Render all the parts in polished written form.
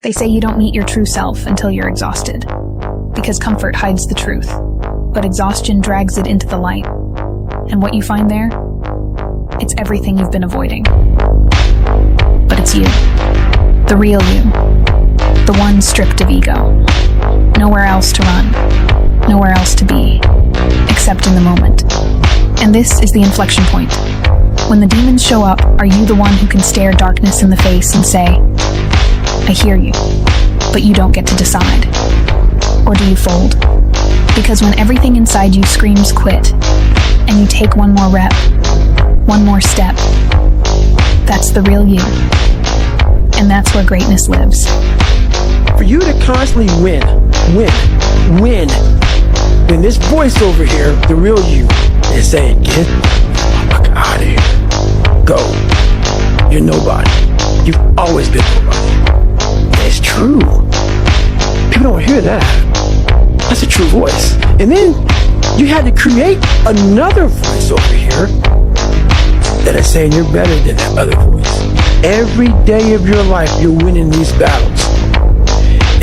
They say you don't meet your true self until you're exhausted, because comfort hides the truth, but exhaustion drags it into the light. And what you find there? It's everything you've been avoiding. But it's you. The real you. The one stripped of ego. Nowhere else to run. Nowhere else to be. Except in the moment. And this is the inflection point. When the demons show up, are you the one who can stare darkness in the face and say, I hear you, but you don't get to decide? Or do you fold? Because when everything inside you screams quit, and you take one more rep, one more step, that's the real you. And that's where greatness lives. For you to constantly win, then this voice over here, the real you, is saying, get the fuck out of here. Go. You're nobody. You've always been nobody. And it's true. People don't hear that. That's a true voice. And then you had to create another voice over here that is saying you're better than that other voice. Every day of your life, you're winning these battles.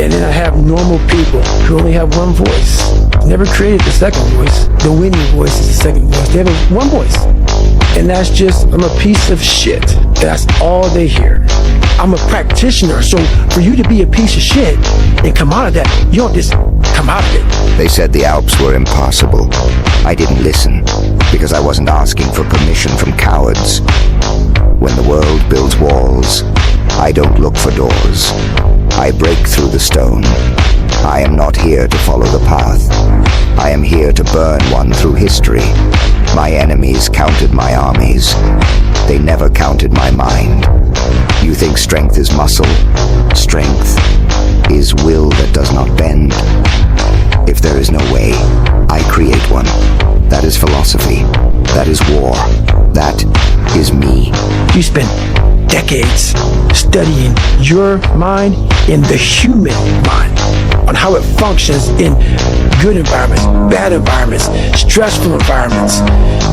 And then I have normal people who only have one voice. Never created the second voice. The winning voice is the second voice. They have one voice. And that's just, I'm a piece of shit. That's all they hear. I'm a practitioner. So for you to be a piece of shit and come out of that, you don't just come out of it. They said the Alps were impossible. I didn't listen because I wasn't asking for permission from cowards. When the world builds walls, I don't look for doors. I break through the stone. I am not here to follow the path. I am here to burn one through history. My enemies counted my armies. They never counted my mind. You think strength is muscle? Strength is will that does not bend. If there is no way, I create one. That is philosophy. That is war. That is me. You spent decades studying your mind and the human mind, on how it functions in good environments, bad environments, stressful environments,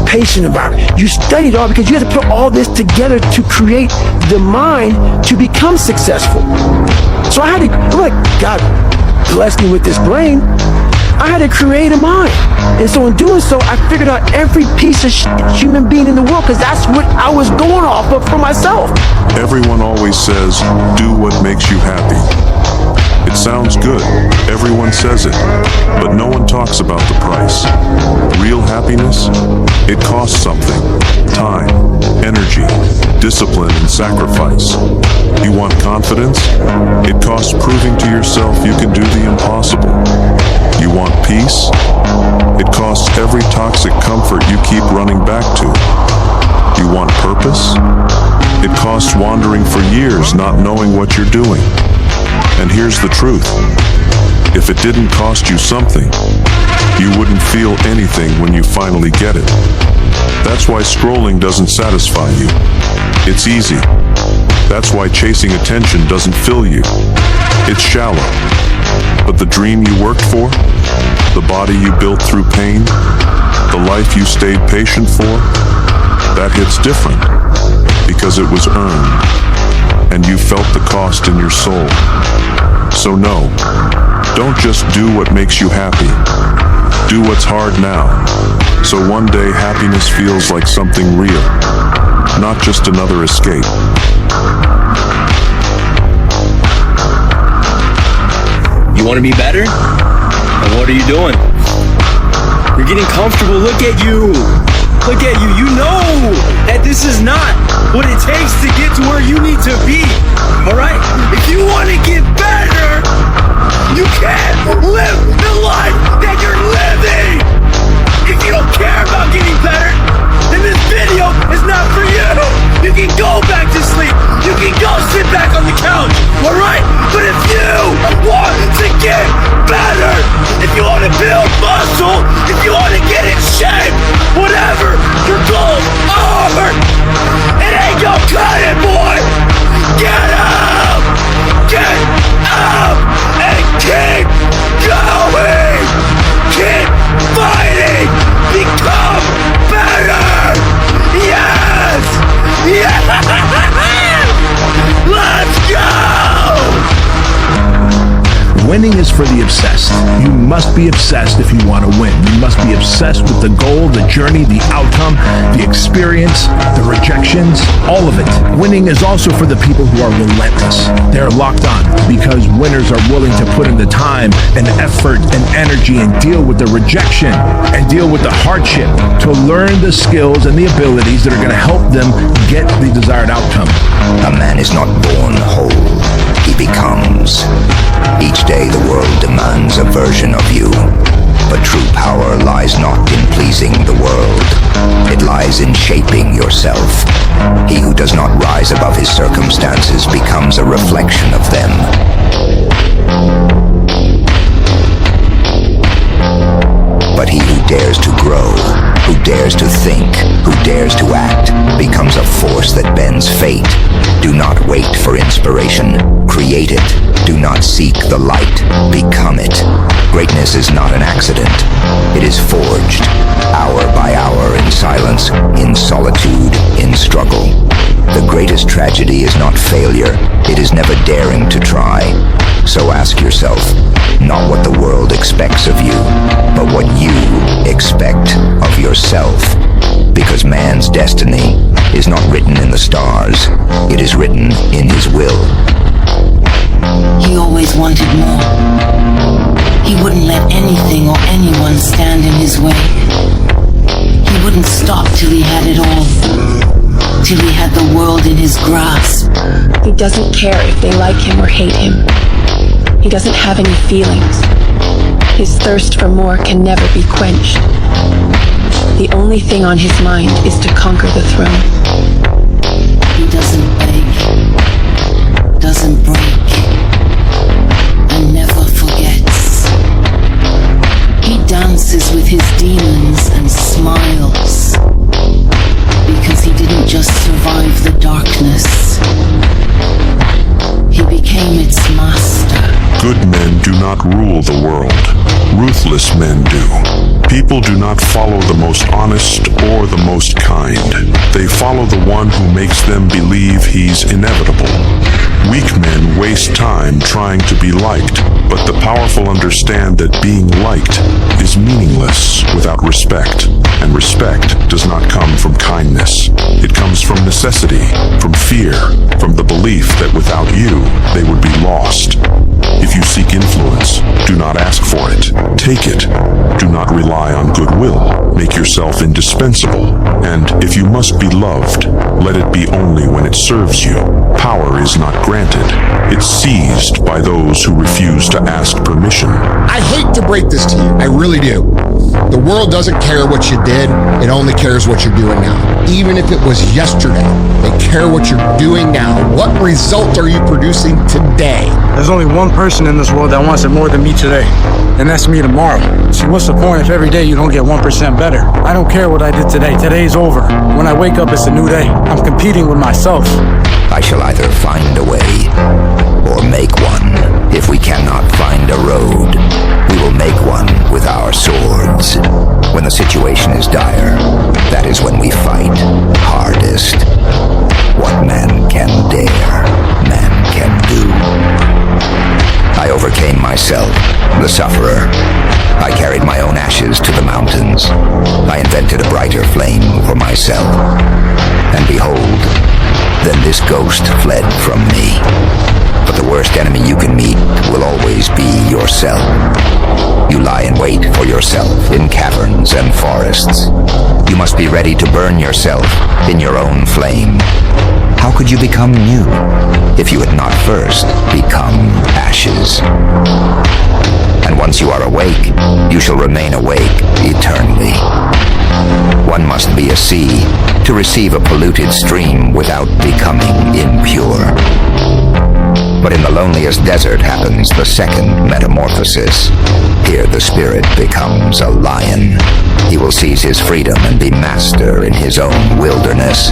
patient environments. You studied all because you had to put all this together to create the mind to become successful. So I had to, I'm like, God bless me with this brain. I had to create a mind. And so in doing so, I figured out every piece of human being in the world, because that's what I was going off of for myself. Everyone always says, do what makes you happy. It sounds good, everyone says it, but no one talks about the price. Real happiness? It costs something. Time, energy, discipline, and sacrifice. You want confidence? It costs proving to yourself you can do the impossible. You want peace? It costs every toxic comfort you keep running back to. You want purpose? It costs wandering for years not knowing what you're doing. And here's the truth. If it didn't cost you something, you wouldn't feel anything when you finally get it. That's why scrolling doesn't satisfy you. It's easy. That's why chasing attention doesn't fill you. It's shallow. But the dream you worked for, the body you built through pain, the life you stayed patient for, that hits different because it was earned and you felt the cost in your soul. So no, don't just do what makes you happy. Do what's hard now, so one day happiness feels like something real, not just another escape. You want to be better? And what are you doing? You're getting comfortable. Look at you. Look at you. You know that this is not what it takes to get to where you need to be. All right? If you want to get better, you can't live the life that you're living. If you don't care about getting better, then this video is not for you. You can go back to sleep. You can go sit back on the couch. All right? But if you want to get better, if you want to build muscle, if you want to get in shape, whatever your goals are, it ain't gonna cut it, boy. Get up! Get up! And keep going! Keep fighting! Become better! Yes! Yes! Let's go! Winning is for the obsessed. You must be obsessed if you want to win. You must be obsessed with the goal, the journey, the outcome, the experience, the rejections, all of it. Winning is also for the people who are relentless. They're locked on because winners are willing to put in the time and effort and energy and deal with the rejection and deal with the hardship to learn the skills and the abilities that are going to help them get the desired outcome. A man is not born whole, he becomes. Each day the world demands a version of you, but true power lies not in pleasing the world. It lies in shaping yourself. He who does not rise above his circumstances becomes a reflection of them. But he who dares to grow, who dares to think, who dares to act, becomes a force that bends fate. Do not wait for inspiration. Create it. Do not seek the light. Become it. Greatness is not an accident. It is forged, hour by hour, in silence, in solitude, in struggle. The greatest tragedy is not failure. It is never daring to try. So ask yourself, not what the world expects of you, but what you expect of yourself. Because man's destiny is not written in the stars, it is written in his will. He always wanted more. He wouldn't let anything or anyone stand in his way. He wouldn't stop till he had it all, till he had the world in his grasp. He doesn't care if they like him or hate him. He doesn't have any feelings. His thirst for more can never be quenched. The only thing on his mind is to conquer the throne. He doesn't beg, doesn't break, and never forgets. He dances with his demons and smiles, because he didn't just survive the darkness, he became its master. Good men do not rule the world. Ruthless men do. People do not follow the most honest or the most kind. They follow the one who makes them believe he's inevitable. Weak men waste time trying to be liked, but the powerful understand that being liked is meaningless without respect, and respect does not come from kindness. It comes from necessity, from fear, from the belief that without you, they would be lost. If you seek influence, do not ask for it. Take it. Do not rely on goodwill. Make yourself indispensable. And if you must be loved, let it be only when it serves you. Power is not granted. It's seized by those who refuse to ask permission. I hate to break this to you. I really do. The world doesn't care what you did. It only cares what you're doing now. Even if it was yesterday, they care what you're doing now. What result are you producing today? There's only one person in this world that wants it more than me today, and that's me tomorrow. See, what's the point if every day you don't get 1% better? I don't care what I did today. Today's over. When I wake up, it's a new day. I'm competing with myself. I shall either find a way or make one. If we cannot find a road, we will make one with our swords. When the situation is dire, that is when we fight hardest. What man can dare, man can do. I overcame myself, the sufferer. I carried my own ashes to the mountains. I invented a brighter flame for myself. And behold, then this ghost fled from me. But the worst enemy you can meet will always be yourself. You lie in wait for yourself in caverns and forests. You must be ready to burn yourself in your own flame. How could you become new if you had not first become ashes? And once you are awake, you shall remain awake eternally. One must be a sea to receive a polluted stream without becoming impure. But in the loneliest desert happens the second metamorphosis. Here the spirit becomes a lion. He will seize his freedom and be master in his own wilderness.